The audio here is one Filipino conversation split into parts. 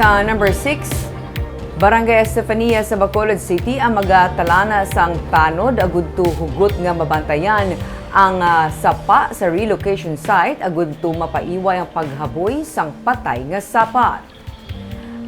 Sa number 6, Barangay Estefania sa Bacolod City ang magatalana sang tanod agud to hugot nga mabantayan ang sapa sa relocation site agud to mapaiway ang paghaboy sang patay nga sapat.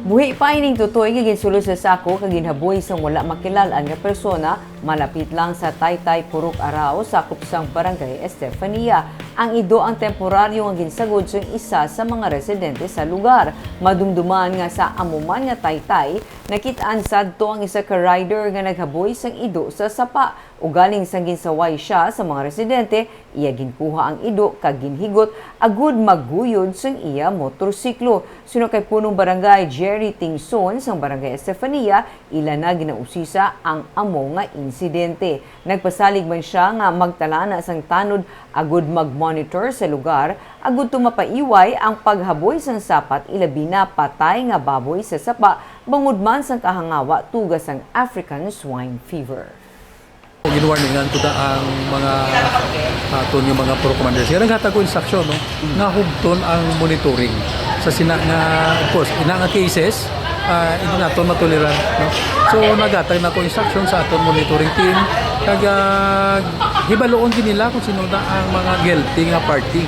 Buhi pa ining tutoy nga ginsulod sa sako kag ginhaboy sang wala makilalan nga persona malapit lang sa Taytay Purok Arao sakop sang Barangay Estefania. Ang ido ang temporaryo nga ginsagod sa isa sa mga residente sa lugar. Madumduman nga sa amuman nga Taytay, nakitaan sadto ang isa ka rider nga naghaboy sang ido sa sapa. Ugaling sang ginsaway siya sa mga residente, iya ginkuha ang ido kag ginhigot agud magguyod sang iya motorsiklo. Suno kay punong barangay Jerry Tingson sang Barangay Estefania, ila na ginausisa ang amo nga insidente. Nagpasalig man siya nga magtalana sang tanod agud mag-monitor sa lugar agud to mapaiway ang paghaboy sang sapat ilabi na patay nga baboy sa sapa bangod man sang kahangawa tugas sang African swine fever. Ginwarningan ko ang mga aton yung mga pro commanders. Yan naghatag ko instruction, no? Nga hugton ang monitoring. Sa sina nga, of course, ina nga cases, hindi natin matoleran, no? So, naghatag na ko instruction sa aton monitoring team. Kag hibaloon din nila kung sino na ang mga guilty nga party.